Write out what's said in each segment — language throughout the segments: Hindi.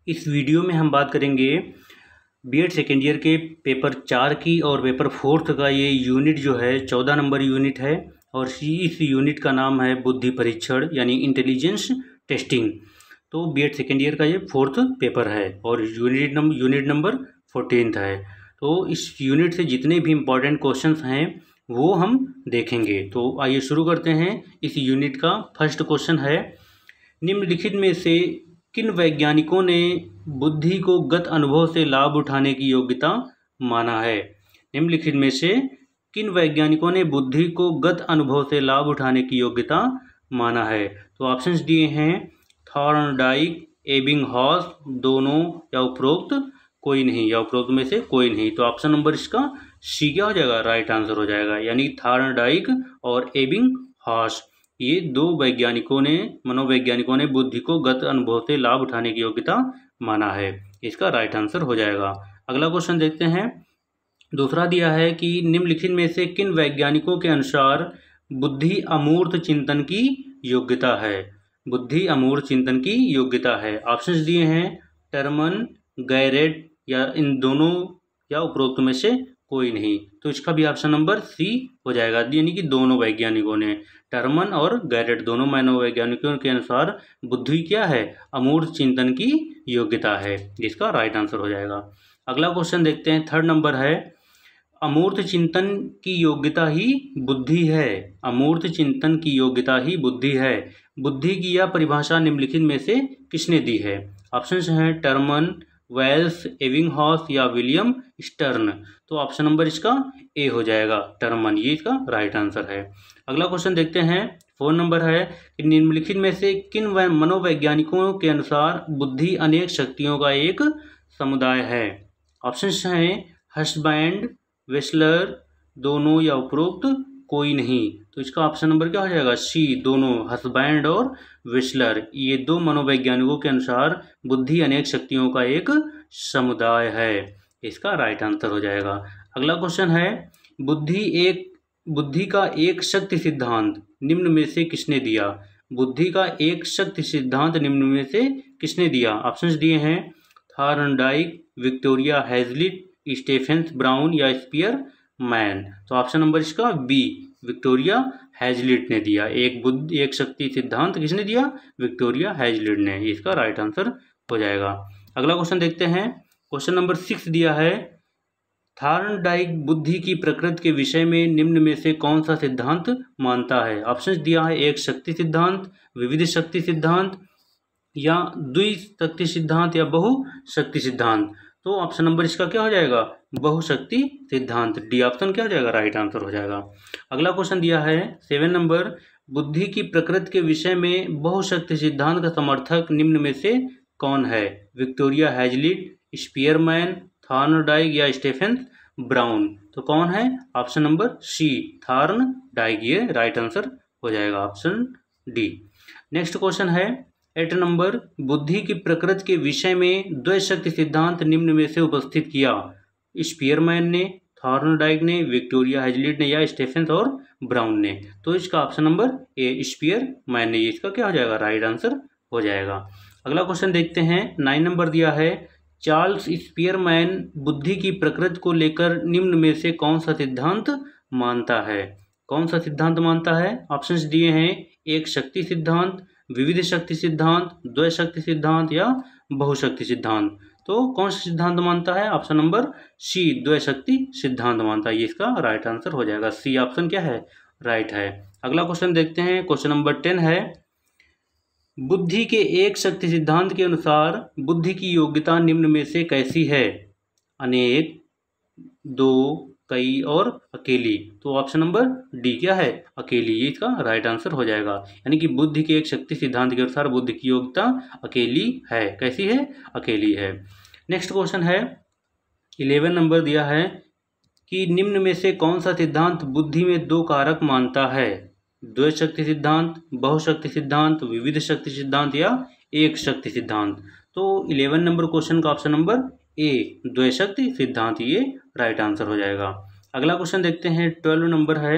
इस वीडियो में हम बात करेंगे बीएड सेकेंड ईयर के पेपर 4 की और पेपर 4 का। ये यूनिट जो है 14 नंबर यूनिट है और इस यूनिट का नाम है बुद्धि परीक्षण यानी इंटेलिजेंस टेस्टिंग। तो बीएड सेकेंड ईयर का ये 4th पेपर है और यूनिट नंबर 14 है। तो इस यूनिट से जितने भी इम्पॉर्टेंट क्वेश्चंस हैं वो हम देखेंगे। तो आइए शुरू करते हैं। इस यूनिट का फर्स्ट क्वेश्चन है, निम्नलिखित में से किन वैज्ञानिकों ने बुद्धि को गत अनुभव से लाभ उठाने की योग्यता माना है। निम्नलिखित में से किन वैज्ञानिकों ने बुद्धि को गत अनुभव से लाभ उठाने की योग्यता माना है। तो ऑप्शंस दिए हैं थॉर्नडाइक, एबिंगहॉस, दोनों या उपरोक्त कोई नहीं, या उपरोक्त में से कोई नहीं। तो ऑप्शन नंबर इसका सी क्या हो जाएगा, राइट आंसर हो जाएगा। यानी थॉर्नडाइक और एबिंगहॉस ये दो मनोवैज्ञानिकों ने बुद्धि को गत अनुभव से लाभ उठाने की योग्यता माना है। इसका राइट आंसर हो जाएगा। अगला क्वेश्चन देखते हैं। दूसरा दिया है कि निम्नलिखित में से किन वैज्ञानिकों के अनुसार बुद्धि अमूर्त चिंतन की योग्यता है। बुद्धि अमूर्त चिंतन की योग्यता है। ऑप्शंस दिए हैं टर्मन, गैरेट, या इन दोनों या उपरोक्त में से कोई नहीं। तो इसका भी ऑप्शन नंबर सी हो जाएगा, यानी कि दोनों वैज्ञानिकों ने, टर्मन और गैरेट दोनों मनोवैज्ञानिकों के अनुसार बुद्धि क्या है, अमूर्त चिंतन की योग्यता है। जिसका राइट आंसर हो जाएगा। अगला क्वेश्चन देखते हैं, थर्ड नंबर है, अमूर्त चिंतन की योग्यता ही बुद्धि है। अमूर्त चिंतन की योग्यता ही बुद्धि है। बुद्धि की यह परिभाषा निम्नलिखित में से किसने दी है। ऑप्शंस हैं टर्मन, वेल्स, एबिंगहॉस या विलियम स्टर्न। तो ऑप्शन नंबर इसका ए हो जाएगा, टर्मन, ये इसका राइट आंसर है। अगला क्वेश्चन देखते हैं, 4 नंबर है कि निम्नलिखित में से किन मनोवैज्ञानिकों के अनुसार बुद्धि अनेक शक्तियों का एक समुदाय है। ऑप्शंस हैं हर्शबैंड, वेस्लर, दोनों या उपरोक्त कोई नहीं। तो इसका ऑप्शन नंबर क्या हो जाएगा, सी, दोनों, हर्शबैंड और वेस्लर। ये दो मनोवैज्ञानिकों के अनुसार बुद्धि अनेक शक्तियों का एक समुदाय है। इसका राइट आंसर हो जाएगा। अगला क्वेश्चन है, बुद्धि का एक शक्ति सिद्धांत निम्न में से किसने दिया। बुद्धि का एक शक्ति सिद्धांत निम्न में से किसने दिया। ऑप्शंस दिए हैं Thorndike, Victoria Hazlitt, Stephens brown या स्पीयर मैन। तो ऑप्शन नंबर इसका बी, विक्टोरिया हैजलिट ने दिया। एक शक्ति सिद्धांत किसने दिया, विक्टोरिया हैजलिट ने। इसका राइट आंसर हो जाएगा। अगला क्वेश्चन देखते हैं, क्वेश्चन नंबर 6 दिया है, थॉर्नडाइक बुद्धि की प्रकृति के विषय में निम्न में से कौन सा सिद्धांत मानता है। ऑप्शंस दिया है एक शक्ति सिद्धांत, विविध शक्ति सिद्धांत, या द्विशक्ति सिद्धांत, या बहुशक्ति सिद्धांत। तो ऑप्शन नंबर इसका क्या हो जाएगा, बहुशक्ति सिद्धांत, डी ऑप्शन क्या हो जाएगा, राइट आंसर हो जाएगा। अगला क्वेश्चन दिया है 7 नंबर, बुद्धि की प्रकृति के विषय में बहुशक्ति सिद्धांत का समर्थक निम्न में से कौन है। विक्टोरिया हैजलिट, स्पीयरमैन, थॉर्नडाइक या स्टेफेंस ब्राउन। तो कौन है, ऑप्शन नंबर सी, थॉर्नडाइक, ये राइट आंसर हो जाएगा, ऑप्शन डी। नेक्स्ट क्वेश्चन है 8 नंबर, बुद्धि की प्रकृति के विषय में द्वैशक्ति सिद्धांत निम्न में से उपस्थित किया। स्पीयरमैन ने, थॉर्नडाइक ने, विक्टोरिया हैजलिट ने या स्टेफेंस और ब्राउन ने। तो इसका ऑप्शन नंबर ए, स्पीयरमैन ने। इसका क्या हो जाएगा, राइट आंसर हो जाएगा। अगला क्वेश्चन देखते हैं, 9 नंबर दिया है, चार्ल्स स्पीयरमैन बुद्धि की प्रकृति को लेकर निम्न में से कौन सा सिद्धांत मानता है। कौन सा सिद्धांत मानता है। ऑप्शंस दिए हैं एक शक्ति सिद्धांत, विविध शक्ति सिद्धांत, द्वैशक्ति सिद्धांत या बहुशक्ति सिद्धांत। तो कौन सा सिद्धांत मानता है, ऑप्शन नंबर सी, द्वैशक्ति सिद्धांत मानता है। ये इसका राइट आंसर हो जाएगा, सी ऑप्शन क्या है, राइट है। अगला क्वेश्चन देखते हैं, क्वेश्चन नंबर 10 है, बुद्धि के एक शक्ति सिद्धांत के अनुसार बुद्धि की योग्यता निम्न में से कैसी है। अनेक, दो, कई और अकेली। तो ऑप्शन नंबर डी क्या है, अकेली, ये इसका राइट आंसर हो जाएगा। यानी कि बुद्धि के एक शक्ति सिद्धांत के अनुसार बुद्धि की योग्यता अकेली है। कैसी है, अकेली है। नेक्स्ट क्वेश्चन है 11 नंबर दिया है कि निम्न में से कौन सा सिद्धांत बुद्धि में दो कारक मानता है। द्वैशक्ति सिद्धांत, बहुशक्ति सिद्धांत, विविध शक्ति सिद्धांत या एक शक्ति सिद्धांत। तो 11 नंबर क्वेश्चन का ऑप्शन नंबर ए, द्वैशक्ति सिद्धांत, ये राइट आंसर हो जाएगा। अगला क्वेश्चन देखते हैं, 12 नंबर है,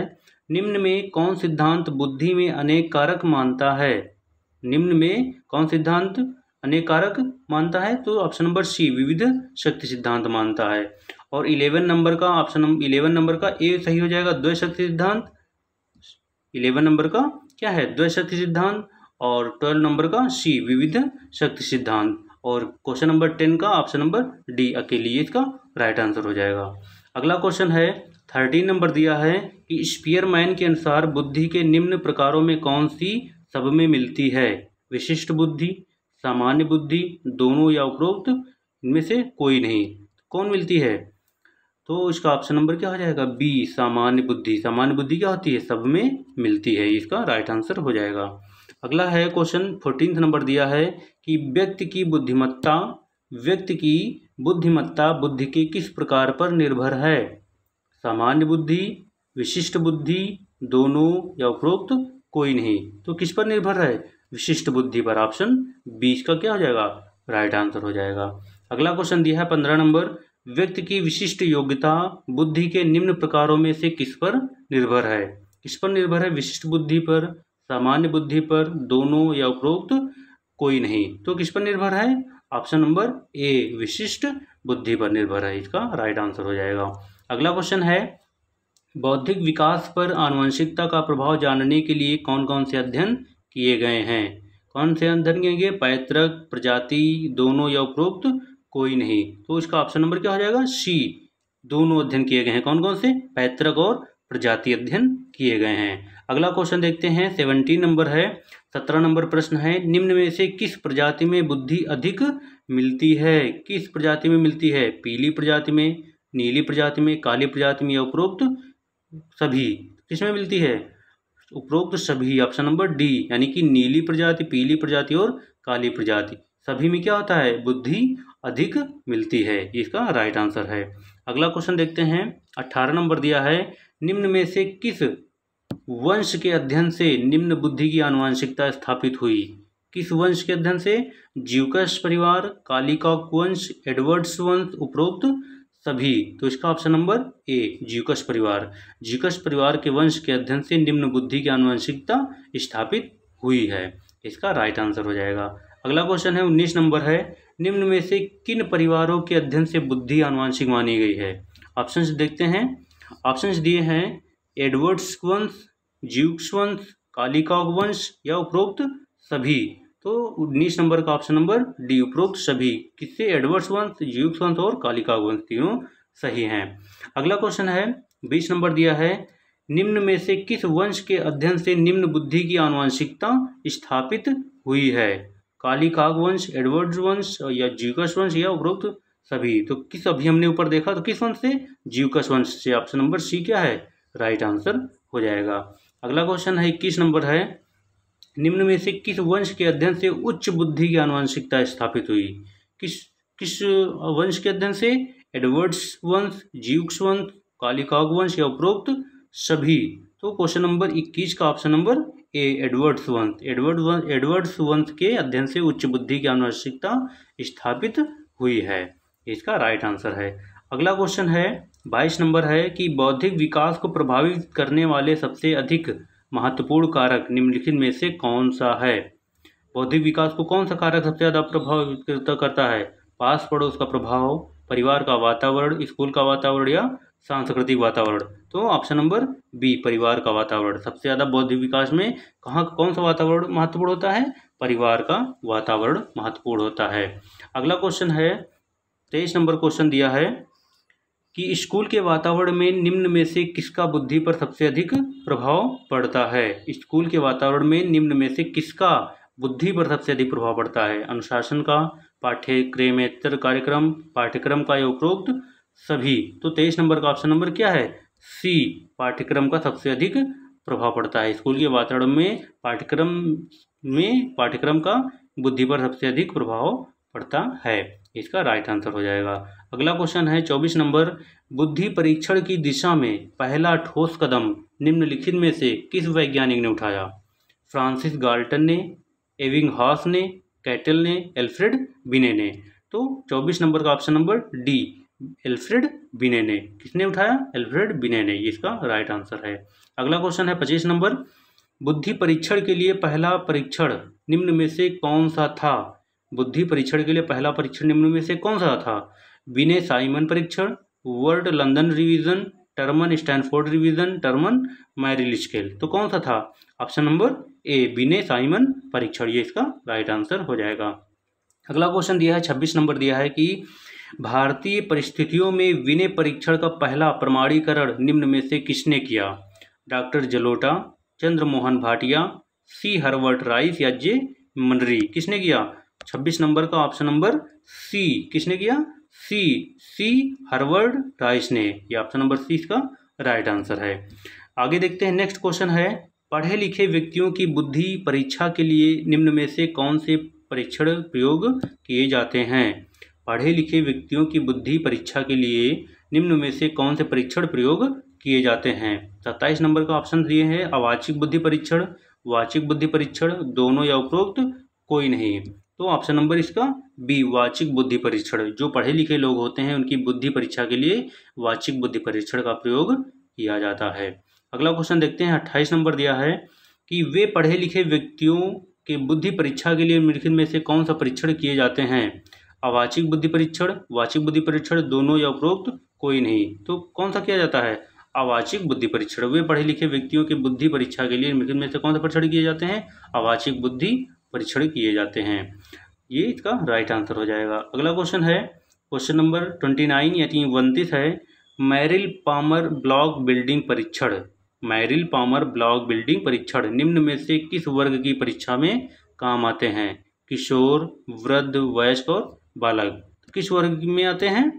निम्न में कौन सिद्धांत बुद्धि में अनेक कारक मानता है। निम्न में कौन सिद्धांत अनेक कारक मानता है, तो ऑप्शन नंबर सी विविध शक्ति सिद्धांत मानता है। और 11 नंबर का ए सही हो जाएगा, द्वैत शक्ति सिद्धांत। 11 नंबर का क्या है, द्वैत शक्ति सिद्धांत। और 12 नंबर का सी विविध शक्ति सिद्धांत। और क्वेश्चन नंबर 10 का ऑप्शन नंबर डी अकेली, ये इसका राइट आंसर हो जाएगा। अगला क्वेश्चन है 13 नंबर दिया है कि स्पीयरमैन के अनुसार बुद्धि के निम्न प्रकारों में कौन सी सब में मिलती है? विशिष्ट बुद्धि, सामान्य बुद्धि, दोनों या उपरोक्त इनमें से कोई नहीं। कौन मिलती है? तो इसका ऑप्शन नंबर क्या हो जाएगा, बी सामान्य बुद्धि। सामान्य बुद्धि क्या होती है, सब में मिलती है, इसका राइट आंसर हो जाएगा। अगला है क्वेश्चन 14 नंबर दिया है कि व्यक्ति की बुद्धिमत्ता बुद्धि के किस प्रकार पर निर्भर है? सामान्य बुद्धि, विशिष्ट बुद्धि, दोनों या उपरोक्त कोई नहीं। तो किस पर निर्भर है? विशिष्ट बुद्धि पर। ऑप्शन 20 का क्या हो जाएगा, राइट आंसर हो जाएगा। अगला क्वेश्चन दिया है 15 नंबर, व्यक्ति की विशिष्ट योग्यता बुद्धि के निम्न प्रकारों में से किस पर निर्भर है? किस पर निर्भर है? विशिष्ट बुद्धि पर, सामान्य बुद्धि पर, दोनों या उपरोक्त कोई नहीं। तो किस पर निर्भर है? ऑप्शन नंबर ए विशिष्ट बुद्धि पर निर्भर है, इसका राइट आंसर हो जाएगा। अगला क्वेश्चन है बौद्धिक विकास पर आनुवंशिकता का प्रभाव जानने के लिए कौन कौन से अध्ययन किए गए हैं? कौन से अध्ययन किए गए? पैतृक, प्रजाति, दोनों या उपरोक्त कोई नहीं। तो इसका ऑप्शन नंबर क्या हो जाएगा, सी दोनों अध्ययन किए गए हैं। कौन कौन से? पैतृक और प्रजाति अध्ययन किए गए हैं। अगला क्वेश्चन देखते हैं 17 नंबर है। 17 नंबर प्रश्न है, निम्न में से किस प्रजाति में बुद्धि अधिक मिलती है? किस प्रजाति में मिलती है? पीली प्रजाति में, नीली प्रजाति में, काली प्रजाति में या उपरोक्त सभी? किसमें मिलती है? उपरोक्त सभी, ऑप्शन नंबर डी, यानी कि नीली प्रजाति, पीली प्रजाति और काली प्रजाति सभी में क्या होता है, बुद्धि अधिक मिलती है, इसका राइट आंसर है। अगला क्वेश्चन देखते हैं 18 नंबर दिया है, निम्न में से किस वंश के अध्ययन से निम्न बुद्धि की आनुवंशिकता स्थापित हुई? किस वंश के अध्ययन से? ज्यूकस परिवार, कालीकॉक वंश, एडवर्ड्स वंश, उपरोक्त सभी। तो इसका ऑप्शन नंबर ए ज्यूकस परिवार। ज्यूकस परिवार के वंश के अध्ययन से निम्न बुद्धि की आनुवंशिकता स्थापित हुई है, इसका राइट आंसर हो जाएगा। अगला क्वेश्चन है 19 नंबर है, निम्न में से किन परिवारों के अध्ययन से बुद्धि आनुवंशिक मानी गई है? ऑप्शंस देखते हैं। ऑप्शंस दिए हैं एडवर्ड्स वंश, ज्यूक्स वंश, कालीकॉक वंश या उपरोक्त सभी। तो 19 नंबर का ऑप्शन नंबर डी उपरोक्त सभी, किससे? एडवर्ड्स वंश, ज्यूक्स वंश और कालीकॉक वंश, तीनों सही हैं। अगला क्वेश्चन है 20 नंबर दिया है, निम्न में से किस वंश के अध्ययन से निम्न बुद्धि की आनुवंशिकता स्थापित हुई है? कालीकॉक वंश, एडवर्ड्स वंश या ज्यूकस वंश या उपरोक्त सभी। तो किस, अभी हमने ऊपर देखा तो किस वंश से? ज्यूकस वंश से। ऑप्शन नंबर सी क्या है, राइट आंसर हो जाएगा। अगला क्वेश्चन है 21 नंबर है, निम्न में से किस वंश के अध्ययन से उच्च बुद्धि की आनुवंशिकता स्थापित हुई? किस वंश के अध्ययन से? एडवर्ड्स वंश, ज्यूक्स वंश, कालीकॉक वंश या उपरोक्त सभी। तो क्वेश्चन नंबर 21 का ऑप्शन नंबर ए एडवर्ड्स वंश। एडवर्ड्स वंश के अध्ययन से उच्च बुद्धि की आनुवंशिकता स्थापित हुई है, इसका राइट आंसर है। अगला क्वेश्चन है 22 नंबर है कि बौद्धिक विकास को प्रभावित करने वाले सबसे अधिक महत्वपूर्ण कारक निम्नलिखित में से कौन सा है? बौद्धिक विकास को कौन सा कारक सबसे ज़्यादा प्रभावित करता है? पास पड़ोस का प्रभाव, परिवार का वातावरण, स्कूल का वातावरण या सांस्कृतिक वातावरण। तो ऑप्शन नंबर बी परिवार का वातावरण। सबसे ज़्यादा बौद्धिक विकास में कौन सा वातावरण महत्वपूर्ण होता है? परिवार का वातावरण महत्वपूर्ण होता है। अगला क्वेश्चन है 23 नंबर क्वेश्चन दिया है कि स्कूल के वातावरण में निम्न में से किसका बुद्धि पर सबसे अधिक प्रभाव पड़ता है? स्कूल के वातावरण में निम्न में से किसका बुद्धि पर सबसे अधिक प्रभाव पड़ता है? अनुशासन का, पाठ्यक्रमेतर कार्यक्रम, पाठ्यक्रम का या उपरोक्त सभी। तो 23 नंबर का ऑप्शन नंबर क्या है? सी पाठ्यक्रम का सबसे अधिक प्रभाव पड़ता है। स्कूल के वातावरण में पाठ्यक्रम का बुद्धि पर सबसे अधिक प्रभाव पड़ता है, इसका राइट आंसर हो जाएगा। अगला क्वेश्चन है 24 नंबर, बुद्धि परीक्षण की दिशा में पहला ठोस कदम निम्नलिखित में से किस वैज्ञानिक ने उठाया? फ्रांसिस गाल्टन ने, एबिंगहॉस ने, कैटल ने, एल्फ्रेड बिने ने। तो 24 नंबर का ऑप्शन नंबर डी एल्फ्रेड बिने ने। किसने उठाया? एल्फ्रेड बिने ने, इसका राइट आंसर है। अगला क्वेश्चन है 25 नंबर, बुद्धि परीक्षण के लिए पहला परीक्षण निम्न में से कौन सा था? बुद्धि परीक्षण के लिए पहला परीक्षण निम्न में से कौन सा था? विनय साइमन परीक्षण, world London revision, Terman Stanford revision, Terman Merrill scale. तो कौन सा था? Option number A, Vinay Simon परीक्षण, ये इसका राइट आंसर हो जाएगा। अगला क्वेश्चन दिया है 26 नंबर दिया है कि भारतीय परिस्थितियों में विनय परीक्षण का पहला प्रमाणीकरण निम्न में से किसने किया? डॉक्टर जलोटा, चंद्रमोहन भाटिया, सी हर्बर्ट राइस या जे मनरी। किसने किया? 26 नंबर का ऑप्शन नंबर सी, किसने किया? सी हर्बर्ट राइस ने। ये ऑप्शन नंबर सी इसका राइट आंसर है। आगे देखते हैं, नेक्स्ट क्वेश्चन है, पढ़े लिखे व्यक्तियों की बुद्धि परीक्षा के लिए निम्न में से कौन से परीक्षण प्रयोग किए जाते हैं? पढ़े लिखे व्यक्तियों की बुद्धि परीक्षा के लिए निम्न में से कौन से परीक्षण प्रयोग किए जाते हैं? 27 नंबर का ऑप्शन दिए हैं, अवाचिक बुद्धि परीक्षण, वाचिक बुद्धि परीक्षण, दोनों या उपरोक्त कोई नहीं। तो ऑप्शन नंबर इसका बी, वाचिक बुद्धि परीक्षण। जो पढ़े लिखे लोग होते हैं उनकी बुद्धि परीक्षा के लिए वाचिक बुद्धि परीक्षण का प्रयोग किया जाता है। अगला क्वेश्चन देखते हैं, 28 नंबर दिया है कि वे पढ़े लिखे व्यक्तियों के बुद्धि परीक्षा के लिए निम्नलिखित में से कौन सा परीक्षण किए जाते हैं? अवाचिक बुद्धि परीक्षण, वाचिक बुद्धि परीक्षण, दोनों या उपरोक्त कोई नहीं। तो कौन सा किया जाता है? अवाचिक बुद्धि परीक्षण। वे पढ़े लिखे व्यक्तियों की बुद्धि परीक्षा के लिए निम्नलिखित में से कौन सा परीक्षण किए जाते हैं? अवाचिक बुद्धि परीक्षण किए जाते हैं। ये इसका राइट आंसर हो जाएगा। अगला क्वेश्चन है, क्वेश्चन नंबर 29 यानी 29 है, मैरिल पामर ब्लॉक बिल्डिंग परीक्षण। मैरिल पामर ब्लॉक बिल्डिंग परीक्षण निम्न में से किस वर्ग की परीक्षा में काम आते हैं? किशोर, वृद्ध, वयस्क और बालक। किस वर्ग में आते हैं?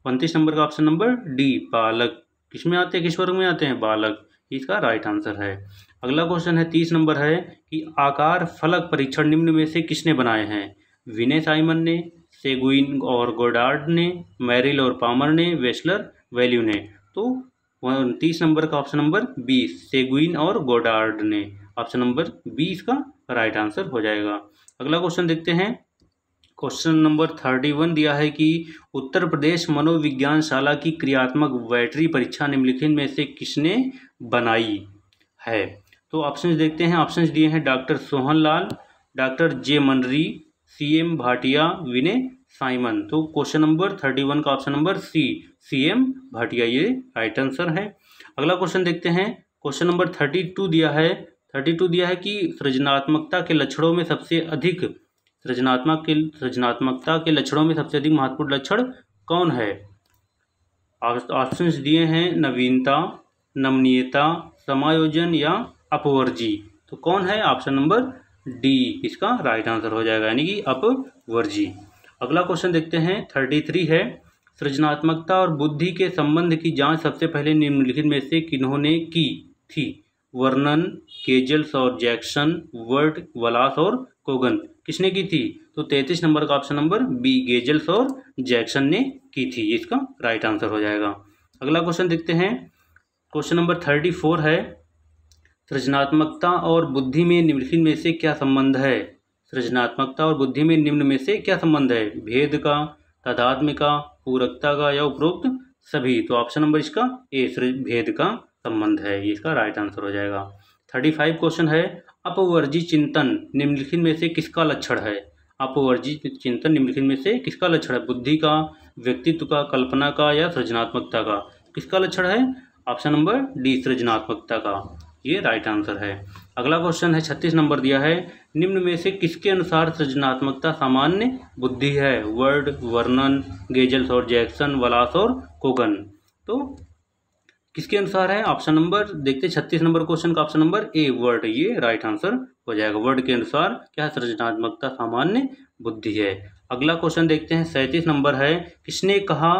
29 नंबर का ऑप्शन नंबर डी, बालक। किस में आते हैं? किस वर्ग में आते हैं? बालक। इसका राइट आंसर है। अगला क्वेश्चन है 30 नंबर है कि आकार फलक परीक्षण निम्न में से किसने बनाए हैं? विनय साइमन ने, सेगुइन और गोडार्ड ने, मैरिल और पामर ने, वेस्लर वैल्यू ने। तो 29 नंबर का ऑप्शन नंबर बी, सेगुइन और गोडार्ड ने। ऑप्शन नंबर बी इसका राइट आंसर हो जाएगा। अगला क्वेश्चन देखते हैं, क्वेश्चन नंबर 31 दिया है कि उत्तर प्रदेश मनोविज्ञान शाला की क्रियात्मक बैटरी परीक्षा निम्नलिखित में से किसने बनाई है? तो ऑप्शंस देखते हैं, ऑप्शंस दिए हैं doctor Sohan Lal, doctor J Manri, CM Bhatia, Vinay Simon. तो क्वेश्चन नंबर 31 का option number C, CM Bhatia, ये राइट आंसर है। अगला क्वेश्चन देखते हैं, क्वेश्चन नंबर 32 दिया है, 32 दिया है कि सृजनात्मकता के लक्षणों में सबसे अधिक सृजनात्मकता के लक्षणों में सबसे अधिक महत्वपूर्ण लक्षण कौन है? ऑप्शंस दिए हैं नवीनता, नमनीयता, समायोजन या अपवर्जी। तो कौन है? ऑप्शन नंबर डी इसका राइट आंसर हो जाएगा, यानी कि अपवर्जी। अगला क्वेश्चन देखते हैं, 33 है, सृजनात्मकता और बुद्धि के संबंध की जांच सबसे पहले निम्नलिखित में से किन्होंने की थी? वर्नन, केजल्स और जैक्सन, वर्ट, वलास और कोगन। किसने की थी? तो 33 नंबर का ऑप्शन नंबर बी, गेजल्स और जैक्सन ने की थी, इसका राइट आंसर हो जाएगा। अगला क्वेश्चन देखते हैं, क्वेश्चन नंबर 34 है, सृजनात्मकता और बुद्धि में निम्नलिखित में से क्या संबंध है? सृजनात्मकता और बुद्धि में निम्न में से क्या संबंध है? भेद का, तादात्म्य का, पूरकता का या उपरोक्त सभी। तो ऑप्शन नंबर इसका ए, भेद का संबंध है, ये इसका राइट आंसर हो जाएगा। 35 क्वेश्चन है, अपवर्जी चिंतन निम्नलिखित में से किसका लक्षण है? अपवर्जी चिंतन निम्नलिखित में से किसका लक्षण है? बुद्धि का, व्यक्तित्व का, कल्पना का या सृजनात्मकता का? किसका लक्षण है? ऑप्शन नंबर डी, सृजनात्मकता का, ये राइट आंसर है। अगला क्वेश्चन है 36 नंबर दिया है, निम्न में से किसके अनुसार सृजनात्मकता सामान्य बुद्धि है? वर्ड, वर्नन, गेजल्स और जैक्सन, वलास और कोगन। तो किसके अनुसार है? ऑप्शन नंबर देखते 36 नंबर क्वेश्चन का ऑप्शन नंबर ए, वर्ड, ये राइट आंसर हो जाएगा। वर्ड के अनुसार क्या है? सृजनात्मकता सामान्य बुद्धि है। अगला क्वेश्चन देखते हैं 37 नंबर है, किसने कहा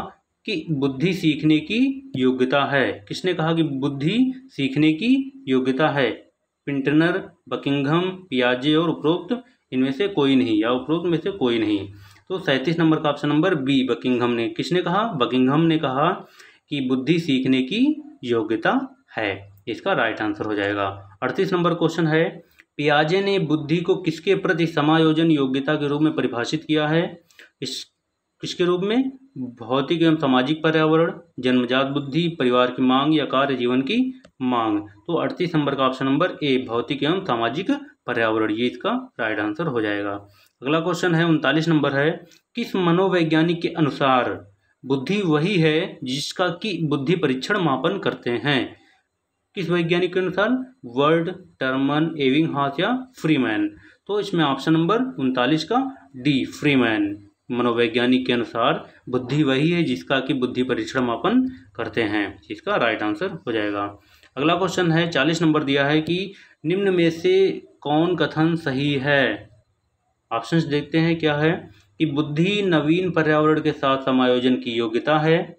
कि बुद्धि सीखने की योग्यता है? किसने कहा कि बुद्धि सीखने की योग्यता है? पिंटनर, बकिंघम, पियाजे और उपरोक्त इनमें से कोई नहीं या उपरोक्त में से कोई नहीं। तो 37 नंबर का ऑप्शन नंबर बी, बकिंघम ने। किसने कहा? बकिंघम ने कहा कि बुद्धि सीखने की योग्यता है, इसका राइट आंसर हो जाएगा। 38 नंबर क्वेश्चन है, पियाजे ने बुद्धि को किसके प्रति समायोजन योग्यता के रूप में परिभाषित किया है? किसके रूप में? भौतिक एवं सामाजिक पर्यावरण, जन्मजात बुद्धि, परिवार की मांग या कार्य जीवन की मांग। तो 38 नंबर का ऑप्शन नंबर ए, भौतिक एवं सामाजिक पर्यावरण, ये इसका राइट आंसर हो जाएगा। अगला क्वेश्चन है 39 नंबर है, किस मनोवैज्ञानिक के अनुसार बुद्धि वही है जिसका कि बुद्धि परीक्षण मापन करते हैं? किस वैज्ञानिक के अनुसार? वर्ड, टर्मन, एबिंगहॉस या फ्रीमैन? तो इसमें ऑप्शन नंबर 39 का डी, फ्रीमैन। मनोवैज्ञानिक के अनुसार बुद्धि वही है जिसका कि बुद्धि परीक्षण मापन करते हैं। इसका राइट आंसर हो जाएगा। अगला क्वेश्चन है 40 नंबर दिया है कि निम्न में से कौन कथन सही है? ऑप्शंस देखते हैं क्या है कि बुद्धि नवीन पर्यावरण के साथ समायोजन की योग्यता है,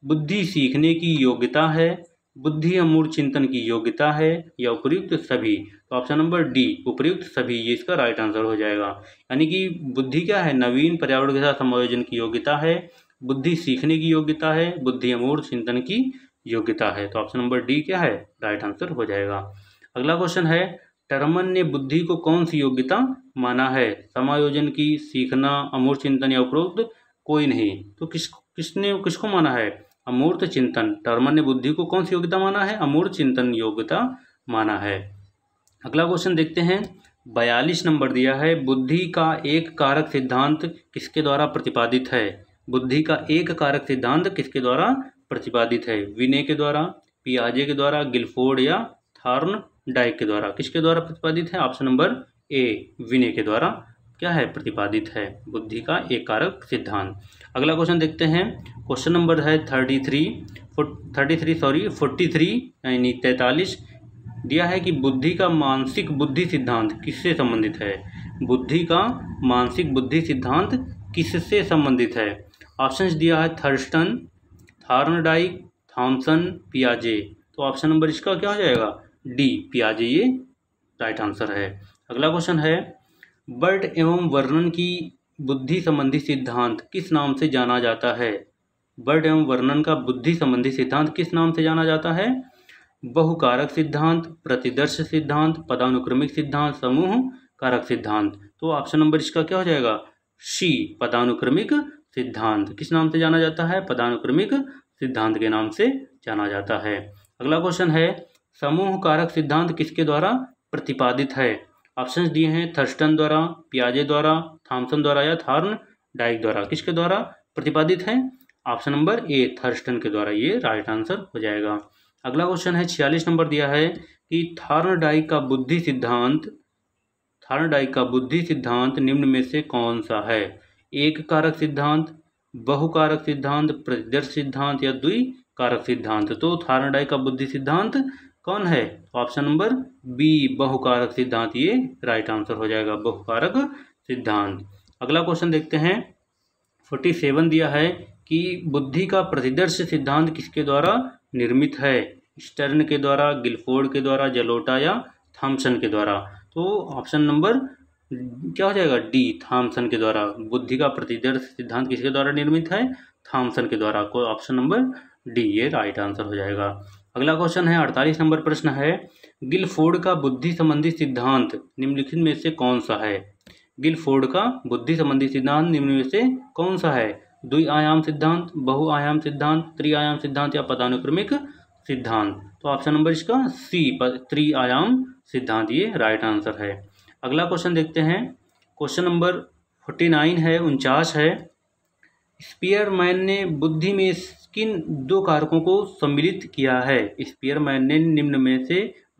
बुद्धि सीखने की योग्यता है, बुद्धि अमूर्त चिंतन की योग्यता है या उपयुक्त सभी? तो ऑप्शन नंबर डी, उपयुक्त सभी, ये इसका राइट आंसर हो जाएगा। यानी कि बुद्धि क्या है? नवीन पर्यावरण के साथ समायोजन की योग्यता है, बुद्धि सीखने की योग्यता है, बुद्धि अमूर्त चिंतन की योग्यता है। तो ऑप्शन नंबर डी क्या है? राइट आंसर हो जाएगा। अगला क्वेश्चन है, टर्मन ने बुद्धि को कौन सी योग्यता माना है? समायोजन की, सीखना, अमूर्त चिंतन या उपरोक्त कोई नहीं? तो किसको माना है? अमूर्त चिंतन। टर्मन ने बुद्धि को कौन सी योग्यता माना है? अमूर्त चिंतन योग्यता माना है। अगला क्वेश्चन देखते हैं 42 नंबर दिया है, बुद्धि का एक कारक सिद्धांत किसके द्वारा प्रतिपादित है? बुद्धि का एक कारक सिद्धांत किसके द्वारा प्रतिपादित है? विने के द्वारा, पियाजे के द्वारा, गिलफोर्ड या थॉर्नडाइक के द्वारा? किसके द्वारा प्रतिपादित है? ऑप्शन नंबर ए, विने के द्वारा क्या है? प्रतिपादित है बुद्धि का एक कारक सिद्धांत। अगला क्वेश्चन देखते हैं, क्वेश्चन नंबर है 43 यानी 43 दिया है कि बुद्धि का मानसिक बुद्धि सिद्धांत किससे संबंधित है? बुद्धि का मानसिक बुद्धि सिद्धांत किससे संबंधित है? ऑप्शंस दिया है थर्स्टन, थॉर्नडाइक, थॉमसन, पियाजे। तो ऑप्शन नंबर इसका क्या हो जाएगा? डी, पियाजे, ये राइट आंसर है। अगला क्वेश्चन है, बर्ट एवं वर्णन की बुद्धि संबंधी सिद्धांत किस नाम से जाना जाता है? बर्ट एवं वर्णन का बुद्धि संबंधी सिद्धांत किस नाम से जाना जाता है? बहुकारक सिद्धांत, प्रतिदर्श सिद्धांत, पदानुक्रमिक सिद्धांत, समूह कारक सिद्धांत। तो ऑप्शन नंबर इसका क्या हो जाएगा? सी, पदानुक्रमिक सिद्धांत। किस नाम से जाना जाता है? पदानुक्रमिक सिद्धांत के नाम से जाना जाता है। अगला क्वेश्चन है, समूह कारक सिद्धांत किसके द्वारा प्रतिपादित है? ऑप्शंस दिए हैं थर्स्टन द्वारा, पियाजे द्वारा, थॉमसन द्वारा या थॉर्नडाइक द्वारा? किसके द्वारा प्रतिपादित है? ऑप्शन नंबर ए, थर्स्टन के द्वारा, ये राइट आंसर हो जाएगा। अगला क्वेश्चन है 46 नंबर दिया है कि थॉर्नडाइक का बुद्धि सिद्धांत निम्न में से कौन सा है? एक कारक सिद्धांत, बहुकारक सिद्धांत, प्रतिदर्श सिद्धांत या द्विकारक सिद्धांत? तो थॉर्नडाइक का बुद्धि सिद्धांत कौन है? ऑप्शन नंबर बी, बहुकारक सिद्धांत, ये राइट आंसर हो जाएगा, बहुकारक सिद्धांत। अगला क्वेश्चन देखते हैं 47 दिया है कि बुद्धि का प्रतिदर्श सिद्धांत किसके द्वारा निर्मित है? स्टर्न के द्वारा, गिलफोर्ड के द्वारा, जलोटा या थॉमसन के द्वारा? तो ऑप्शन नंबर क्या हो जाएगा? डी, थॉमसन के द्वारा। बुद्धि का प्रतिदर्श सिद्धांत किसके द्वारा निर्मित है? थॉमसन के द्वारा। को ऑप्शन नंबर डी, ये राइट आंसर हो जाएगा। अगला क्वेश्चन है 48 नंबर प्रश्न है, गिलफोर्ड का बुद्धि संबंधी सिद्धांत निम्नलिखित में से कौन सा है? गिलफोर्ड का बुद्धि संबंधी सिद्धांत निम्न में से कौन सा है? द्विआयाम सिद्धांत, बहुआयाम सिद्धांत, त्रिआयाम सिद्धांत या पदानुक्रमिक सिद्धांत? तो ऑप्शन नंबर इसका सी, त्रिआयाम सिद्धांत, ये राइट आंसर है। अगला क्वेश्चन देखते हैं, क्वेश्चन नंबर 49 है, 49 है, स्पीयरमैन ने बुद्धि में किन दो कारकों को सम्मिलित किया है? स्पीयरमैन ने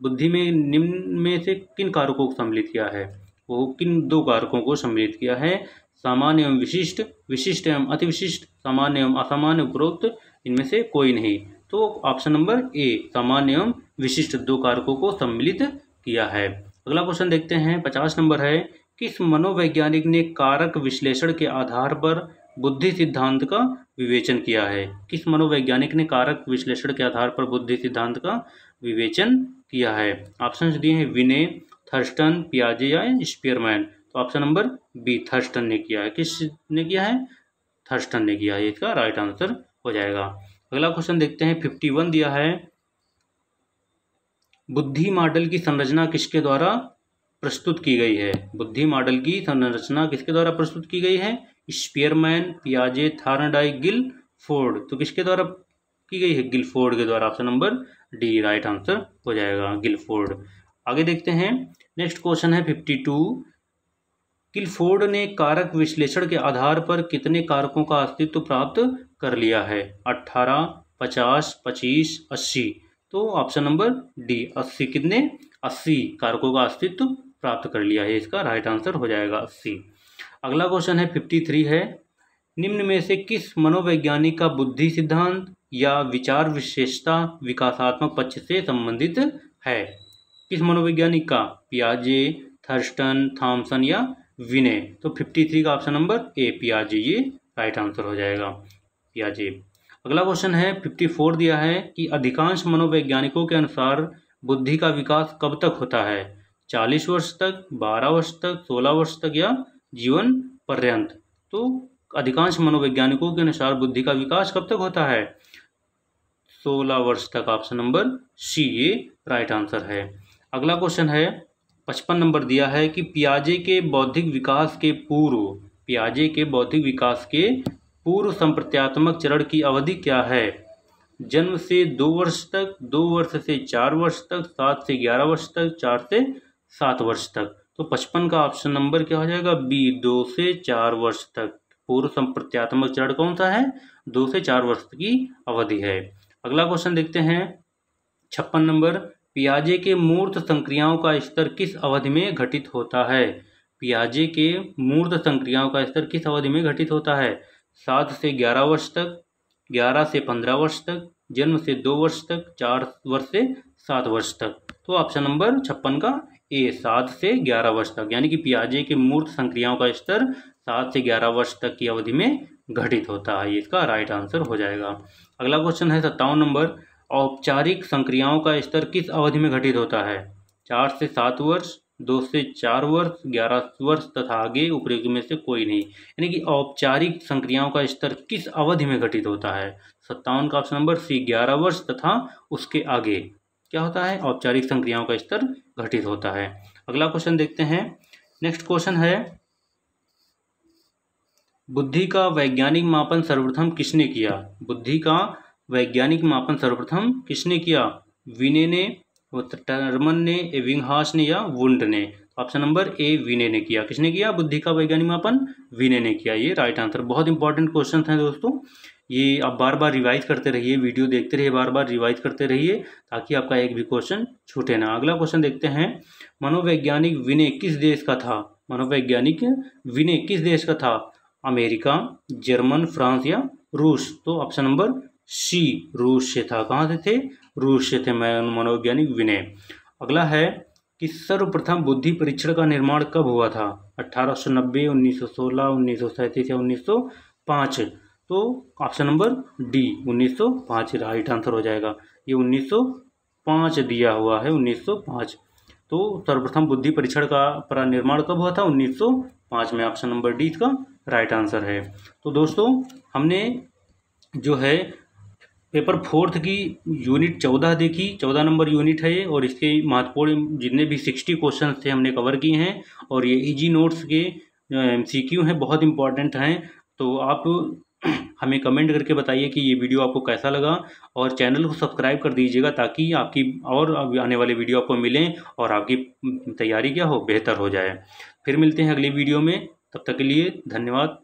बुद्धि में निम्न में से किन कारकों को सम्मिलित किया है? वो किन दो कारकों को सम्मिलित किया है? सामान्य एवं विशिष्ट, विशिष्ट एवं अतिविशिष्ट, सामान्य एवं असामान्य, उपरोक्त इनमें से कोई नहीं? तो ऑप्शन नंबर ए, सामान्य एवं विशिष्ट दो कारकों को सम्मिलित किया है। अगला क्वेश्चन देखते हैं 50 नंबर है, किस मनोवैज्ञानिक ने कारक विश्लेषण के आधार पर बुद्धि सिद्धांत का विवेचन किया है? किस मनोवैज्ञानिक ने कारक विश्लेषण के आधार पर बुद्धि सिद्धांत का विवेचन किया है? ऑप्शंस दिए हैं विने, थर्स्टन, पियाजे या स्पीयरमैन? तो ऑप्शन नंबर बी, थर्स्टन ने किया है। किसने किया है? थर्स्टन ने किया है, इसका राइट आंसर हो जाएगा। अगला क्वेश्चन देखते हैं 51 दिया है, बुद्धि मॉडल की संरचना किसके द्वारा प्रस्तुत की गई है? बुद्धि मॉडल की संरचना किसके द्वारा प्रस्तुत की गई है? स्पीयरमैन, पियाजे, थॉर्नडाइक, गिलफोर्ड? तो किसके द्वारा की गई है? गिलफोर्ड के द्वारा। Option number D, right answer हो जाएगा, गिलफोर्ड। आगे देखते हैं, नेक्स्ट क्वेश्चन है 52, किलफोर्ड ने कारक विश्लेषण के आधार पर कितने कारकों का अस्तित्व प्राप्त कर लिया है? 18, 50, 25, 80। तो ऑप्शन नंबर डी 80। कितने? 80 कारकों का अस्तित्व प्राप्त कर लिया है, इसका राइट आंसर हो जाएगा 80। अगला क्वेश्चन है 53 है, निम्न में से किस मनोवैज्ञानिक का बुद्धि सिद्धांत या विचार विशेषता विकासात्मक पक्ष से संबंधित है? किस मनोवैज्ञानिक का? पियाजे, थर्स्टन, थॉमसन या विनय। तो 53 का ऑप्शन नंबर ए पियाजे, ये राइट आंसर हो जाएगा, पियाजे। अगला क्वेश्चन है 54 दिया है कि अधिकांश मनोवैज्ञानिकों के अनुसार बुद्धि का विकास कब तक होता है? 40 वर्ष तक, 12 वर्ष तक, 16 वर्ष तक या जीवन पर्यंत। तो अधिकांश मनोवैज्ञानिकों के अनुसार बुद्धि का विकास कब तक होता है? 16 वर्ष तक, ऑप्शन नंबर सी, ये राइट आंसर है। अगला क्वेश्चन है 55 नंबर दिया है कि पियाजे के बौद्धिक विकास के पूर्व संप्रत्यात्मक चरण की अवधि क्या है? जन्म से 2 वर्ष तक, 2 वर्ष से 4 वर्ष तक, 7 से 11 वर्ष तक, 4 से 7 वर्ष तक। तो 55 का ऑप्शन नंबर क्या हो जाएगा? बी, 2 से 4 वर्ष तक। पूर्व संप्रत्यात्मक चरण कौन सा है? 2 से 4 वर्ष की अवधि है। अगला क्वेश्चन देखते हैं 56 नंबर, पियाजे के मूर्त संक्रियाओं का स्तर किस अवधि में घटित होता है? पियाजे के मूर्त संक्रियाओं का स्तर किस अवधि में घटित होता है? 7 से 11 वर्ष तक, 11 से 15 वर्ष तक, जन्म से 2 वर्ष तक, 4 वर्ष से 7 वर्ष तक। तो ऑप्शन नंबर 56 का ए, 7 से 11 वर्ष तक, यानी कि पियाजे के मूर्त संक्रियाओं का स्तर 7 से 11 वर्ष तक की अवधि में घटित होता है, इसका राइट आंसर हो जाएगा। अगला क्वेश्चन है 57 नंबर, औपचारिक संक्रियाओं का स्तर किस अवधि में घटित होता है? 4 से 7 वर्ष, 2 से 4 वर्ष, 11 वर्ष तथा आगे उपरोक्त में से कोई नहीं। यानी कि औपचारिक संक्रियाओं का स्तर किस अवधि में घटित होता है? 57 का ऑप्शन नंबर सी, 11 वर्ष तथा उसके आगे क्या होता है? औपचारिक संक्रियाओं का स्तर घटित होता है। अगला क्वेश्चन देखते हैं। नेक्स्ट क्वेश्चन है, बुद्धि का वैज्ञानिक मापन सर्वप्रथम किसने किया? बुद्धि का वैज्ञानिक मापन सर्वप्रथम किसने किया? विने ने, टर्मन ने, एबिंगहास ने या वुंड ने। ऑप्शन नंबर ए, विने ने किया। किसने किया बुद्धि का वैज्ञानिक मापन? विने ने किया, ये राइट आंसर। बहुत इंपॉर्टेंट क्वेश्चन हैं दोस्तों, ये आप बार बार रिवाइज करते रहिए, वीडियो देखते रहिए, बार बार रिवाइज करते रहिए ताकि आपका एक भी क्वेश्चन छूटे ना। अगला क्वेश्चन देखते हैं, मनोवैज्ञानिक विने किस देश का था? मनोवैज्ञानिक विने किस देश का था? अमेरिका, जर्मन, फ्रांस या रूस। तो ऑप्शन नंबर सी, रूस से था। कहाँ से थे? रूस से थे मनोवैज्ञानिक विनय। अगला है कि सर्वप्रथम बुद्धि परीक्षण का निर्माण कब हुआ था? 1890, 1916, 1937 या 1905। तो option number D, 1905 right answer हो जाएगा। ये 1905 दिया हुआ है, 1905। तो सर्वप्रथम बुद्धि परीक्षण का निर्माण कब हुआ था? 1905 में। ऑप्शन नंबर डी इसका राइट आंसर है। तो दोस्तों हमने जो है पेपर 4 की यूनिट 14 देखी, 14 नंबर यूनिट है ये, और इसके महत्वपूर्ण जितने भी 60 क्वेश्चन थे हमने कवर किए हैं, और ये इजी नोट्स के MCQ हैं, बहुत इंपॉर्टेंट हैं। तो आप हमें कमेंट करके बताइए कि ये वीडियो आपको कैसा लगा, और चैनल को सब्सक्राइब कर दीजिएगा ताकि आपकी और आने वाले वीडियो आपको मिलें और आपकी तैयारी क्या हो, बेहतर हो जाए। फिर मिलते हैं अगली वीडियो में, तब तक के लिए धन्यवाद।